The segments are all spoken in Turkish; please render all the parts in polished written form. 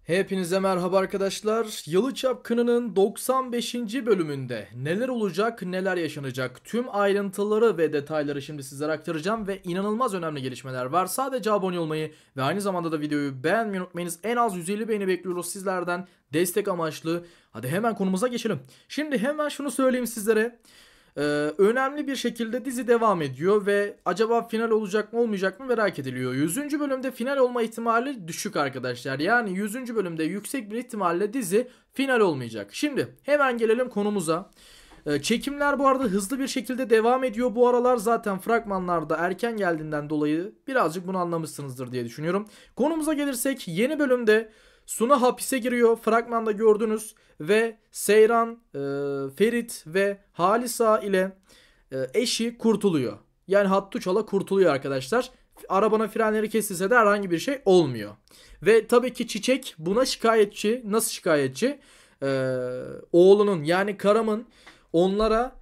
Hepinize merhaba arkadaşlar. Yalı Çapkını'nın 95. bölümünde neler olacak, neler yaşanacak tüm ayrıntıları ve detayları şimdi sizlere aktaracağım ve inanılmaz önemli gelişmeler var. Sadece abone olmayı ve aynı zamanda da videoyu beğenmeyi unutmayınız. En az 150 beğeni bekliyoruz sizlerden destek amaçlı. Hadi hemen konumuza geçelim. Şimdi hemen şunu söyleyeyim sizlere. Ee, Önemli bir şekilde dizi devam ediyor ve acaba final olacak mı olmayacak mı merak ediliyor. 100. bölümde final olma ihtimali düşük arkadaşlar. Yani 100. bölümde yüksek bir ihtimalle dizi final olmayacak. Şimdi hemen gelelim konumuza. Çekimler bu arada hızlı bir şekilde devam ediyor bu aralar. Zaten fragmanlarda erken geldiğinden dolayı birazcık bunu anlamışsınızdır diye düşünüyorum. Konumuza gelirsek yeni bölümde Suna hapise giriyor. Fragmanda gördünüz. Ve Seyran, Ferit ve Halisa ile eşi kurtuluyor. Yani Hattuçala kurtuluyor arkadaşlar. Arabanın frenleri kesilse de herhangi bir şey olmuyor. Ve tabii ki Çiçek buna şikayetçi. Nasıl şikayetçi? Oğlunun yani Karam'ın onlara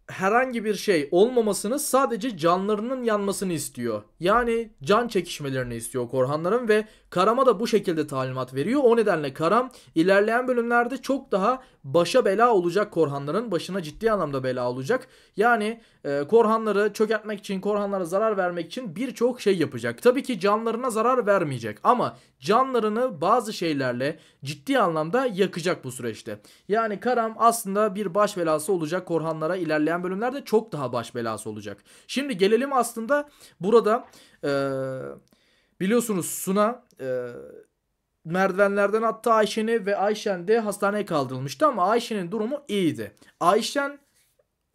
herhangi bir şey olmamasını, sadece canlarının yanmasını istiyor. Yani can çekişmelerini istiyor Korhanların ve Karam'a da bu şekilde talimat veriyor. O nedenle Karam ilerleyen bölümlerde çok daha başa bela olacak Korhanların. Başına ciddi anlamda bela olacak. Yani Korhanları çökertmek için, Korhanlara zarar vermek için birçok şey yapacak. Tabii ki canlarına zarar vermeyecek ama canlarını bazı şeylerle ciddi anlamda yakacak bu süreçte. Yani Karam aslında bir baş belası olacak Korhanlara, ilerleyen bölümlerde çok daha baş belası olacak. Şimdi gelelim aslında burada biliyorsunuz Suna merdivenlerden attı Ayşen'i ve Ayşen de hastaneye kaldırılmıştı ama Ayşen'in durumu iyiydi. Ayşen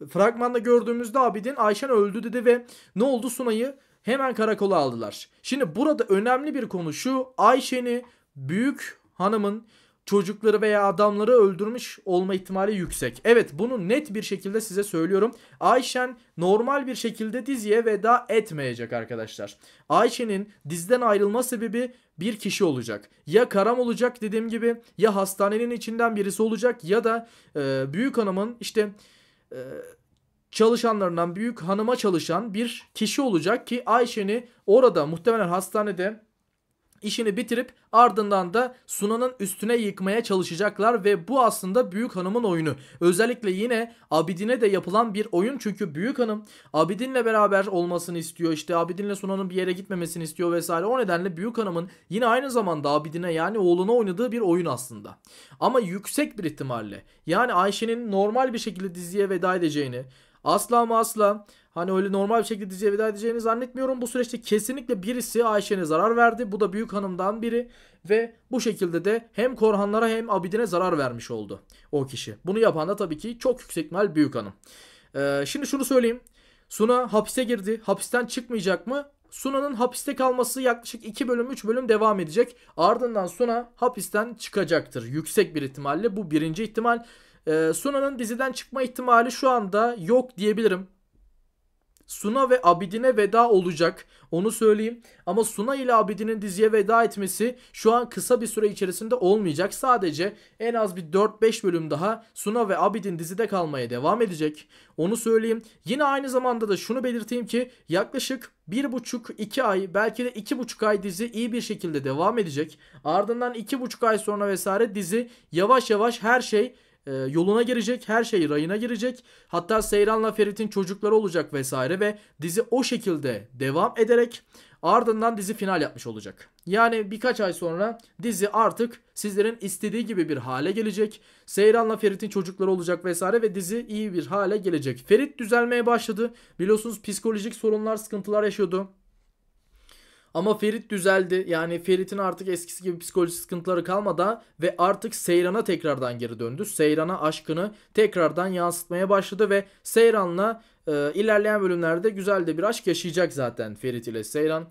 fragmanda gördüğümüzde Abidin Ayşen öldü dedi ve ne oldu, Suna'yı hemen karakola aldılar. Şimdi burada önemli bir konu şu: Ayşen'i büyük hanımın çocukları veya adamları öldürmüş olma ihtimali yüksek. Evet, bunu net bir şekilde size söylüyorum. Ayşen normal bir şekilde diziye veda etmeyecek arkadaşlar. Ayşe'nin diziden ayrılma sebebi bir kişi olacak. Ya Karam olacak dediğim gibi, ya hastanenin içinden birisi olacak ya da büyük hanımın işte e, çalışanlarından büyük hanıma çalışan bir kişi olacak ki Ayşe'ni orada muhtemelen hastanede işini bitirip ardından da Suna'nın üstüne yıkmaya çalışacaklar ve bu aslında büyük hanımın oyunu. Özellikle yine Abidin'e de yapılan bir oyun, çünkü büyük hanım Abidin'le beraber olmasını istiyor. İşte Abidin'le Suna'nın bir yere gitmemesini istiyor vesaire. O nedenle büyük hanımın yine aynı zamanda Abidin'e yani oğluna oynadığı bir oyun aslında. Ama yüksek bir ihtimalle yani Ayşe'nin normal bir şekilde diziye veda edeceğini, asla ama asla hani öyle normal bir şekilde diziye veda edeceğini zannetmiyorum. Bu süreçte kesinlikle birisi Ayşe'ne zarar verdi. Bu da büyük hanımdan biri ve bu şekilde de hem Korhanlara hem Abidin'e zarar vermiş oldu o kişi. Bunu yapan da tabii ki çok yüksek ihtimal büyük hanım. Şimdi şunu söyleyeyim. Suna hapise girdi. Hapisten çıkmayacak mı? Suna'nın hapiste kalması yaklaşık 2 bölüm 3 bölüm devam edecek. Ardından Suna hapisten çıkacaktır. Yüksek bir ihtimalle. Bu birinci ihtimal. Suna'nın diziden çıkma ihtimali şu anda yok diyebilirim. Suna ve Abidin'e veda olacak. Onu söyleyeyim. Ama Suna ile Abidin'in diziye veda etmesi şu an kısa bir süre içerisinde olmayacak. Sadece en az bir 4-5 bölüm daha Suna ve Abidin dizide kalmaya devam edecek. Onu söyleyeyim. Yine aynı zamanda da şunu belirteyim ki yaklaşık 1,5-2 ay, belki de 2,5 ay dizi iyi bir şekilde devam edecek. Ardından 2,5 ay sonra vesaire dizi yavaş yavaş her şey yoluna girecek, her şey rayına girecek. Hatta Seyran'la Ferit'in çocukları olacak vesaire ve dizi o şekilde devam ederek ardından dizi final yapmış olacak. Yani birkaç ay sonra dizi artık sizlerin istediği gibi bir hale gelecek. Seyran'la Ferit'in çocukları olacak vesaire ve dizi iyi bir hale gelecek. Ferit düzelmeye başladı. Biliyorsunuz psikolojik sorunlar, sıkıntılar yaşıyordu. Ama Ferit düzeldi. Yani Ferit'in artık eskisi gibi psikolojik sıkıntıları kalmadı ve artık Seyran'a tekrardan geri döndü. Seyran'a aşkını tekrardan yansıtmaya başladı ve Seyran'la ilerleyen bölümlerde güzel de bir aşk yaşayacak zaten Ferit ile Seyran.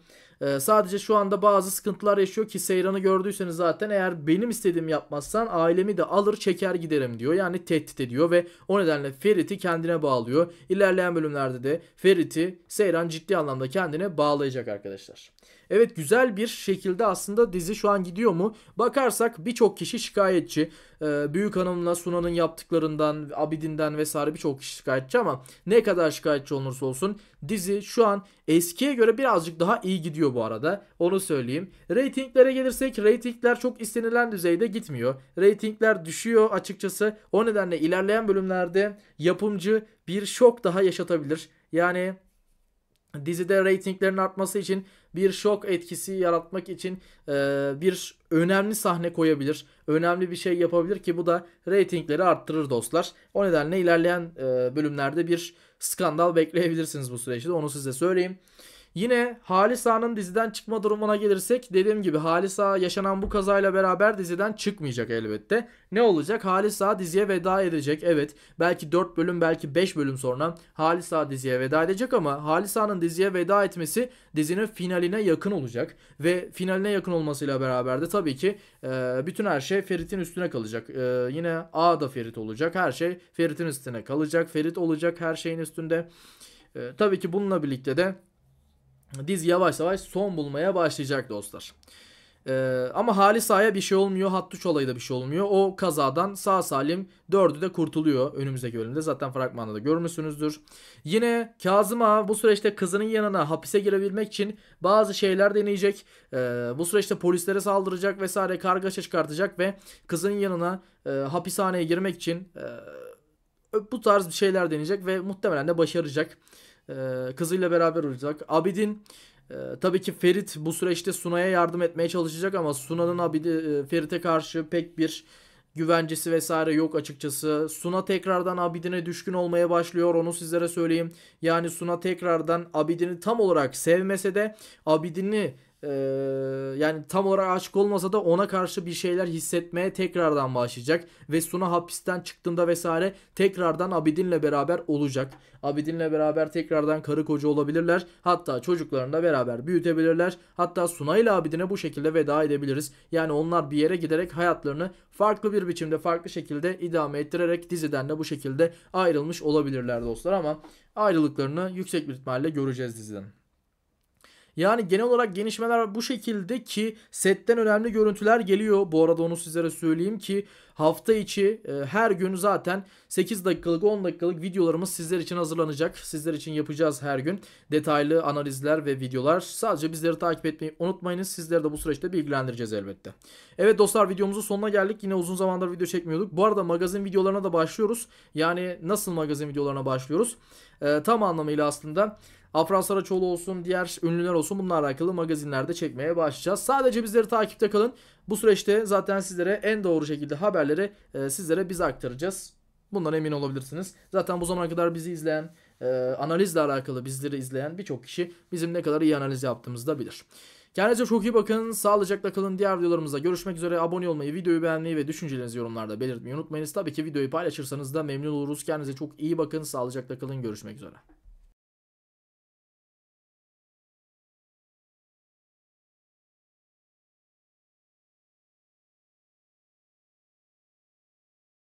Sadece şu anda bazı sıkıntılar yaşıyor ki Seyran'ı gördüyseniz zaten, eğer benim istediğimi yapmazsan ailemi de alır çeker giderim diyor. Yani tehdit ediyor ve o nedenle Ferit'i kendine bağlıyor. İlerleyen bölümlerde de Ferit'i Seyran ciddi anlamda kendine bağlayacak arkadaşlar. Evet, güzel bir şekilde aslında dizi şu an gidiyor mu? Bakarsak birçok kişi şikayetçi. Büyük Hanım'la Suna'nın yaptıklarından, Abidin'den vesaire birçok kişi şikayetçi ama ne kadar şikayetçi olursa olsun dizi şu an eskiye göre birazcık daha iyi gidiyor bu arada. Onu söyleyeyim. Ratinglere gelirsek ratingler çok istenilen düzeyde gitmiyor. Ratingler düşüyor açıkçası. O nedenle ilerleyen bölümlerde yapımcı bir şok daha yaşatabilir. Yani dizide reytinglerin artması için bir şok etkisi yaratmak için bir önemli sahne koyabilir. Önemli bir şey yapabilir ki bu da reytingleri arttırır dostlar. O nedenle ilerleyen bölümlerde bir skandal bekleyebilirsiniz bu süreçte. Onu size söyleyeyim. Yine Halis Ağa'nın diziden çıkma durumuna gelirsek dediğim gibi Halis Ağa yaşanan bu kazayla beraber diziden çıkmayacak elbette. Ne olacak? Halis Ağa diziye veda edecek. Evet, belki 4 bölüm belki 5 bölüm sonra Halis Ağa diziye veda edecek ama Halis Ağa'nın diziye veda etmesi dizinin finaline yakın olacak. Ve finaline yakın olmasıyla beraber de tabii ki bütün her şey Ferit'in üstüne kalacak. Yine Ağa da Ferit olacak. Her şey Ferit'in üstüne kalacak. Ferit olacak her şeyin üstünde. Tabii ki bununla birlikte de dizi yavaş yavaş son bulmaya başlayacak dostlar. Ama Halis Ağa'ya bir şey olmuyor. Hattuç olayı da bir şey olmuyor. O kazadan sağ salim dördü de kurtuluyor önümüzdeki bölümde. Zaten fragmanda da görmüşsünüzdür. Yine Kazım Ağa bu süreçte kızının yanına hapise girebilmek için bazı şeyler deneyecek. Bu süreçte polislere saldıracak vesaire, kargaşa çıkartacak ve kızının yanına hapishaneye girmek için bu tarz bir şeyler deneyecek ve muhtemelen de başaracak. Kızıyla beraber olacak. Abidin tabii ki Ferit bu süreçte Suna'ya yardım etmeye çalışacak ama Suna'nın Ferit'e karşı pek bir güvencesi vesaire yok açıkçası. Suna tekrardan Abidin'e düşkün olmaya başlıyor, onu sizlere söyleyeyim. Yani Suna tekrardan Abidin'i tam olarak sevmese de Abidin'i yani tam olarak aşık olmasa da ona karşı bir şeyler hissetmeye tekrardan başlayacak ve Suna hapisten çıktığında vesaire tekrardan Abidin'le beraber olacak. Abidin'le beraber tekrardan karı koca olabilirler. Hatta çocuklarını da beraber büyütebilirler. Hatta Suna ile Abidin'e bu şekilde veda edebiliriz. Yani onlar bir yere giderek hayatlarını farklı bir biçimde, farklı şekilde idame ettirerek diziden de bu şekilde ayrılmış olabilirler dostlar ama ayrılıklarını yüksek bir ihtimalle göreceğiz diziden. Yani genel olarak gelişmeler bu şekilde ki setten önemli görüntüler geliyor. Bu arada onu sizlere söyleyeyim ki hafta içi her gün zaten 8 dakikalık 10 dakikalık videolarımız sizler için hazırlanacak. Sizler için yapacağız her gün. Detaylı analizler ve videolar. Sadece bizleri takip etmeyi unutmayınız. Sizleri de bu süreçte bilgilendireceğiz elbette. Evet dostlar, videomuzun sonuna geldik. Yine uzun zamandır video çekmiyorduk. Bu arada magazin videolarına da başlıyoruz. Yani nasıl magazin videolarına başlıyoruz? Tam anlamıyla aslında Afra Saraçoğlu olsun, diğer ünlüler olsun, bunlarla alakalı magazinlerde çekmeye başlayacağız. Sadece bizleri takipte kalın. Bu süreçte zaten sizlere en doğru şekilde haberleri sizlere biz aktaracağız. Bundan emin olabilirsiniz. Zaten bu zamana kadar bizi izleyen, analizle alakalı bizleri izleyen birçok kişi bizim ne kadar iyi analiz yaptığımızı da bilir. Kendinize çok iyi bakın. Sağlıcakla kalın. Diğer videolarımızda görüşmek üzere. Abone olmayı, videoyu beğenmeyi ve düşüncelerinizi yorumlarda belirtmeyi unutmayınız. Tabii ki videoyu paylaşırsanız da memnun oluruz. Kendinize çok iyi bakın. Sağlıcakla kalın. Görüşmek üzere.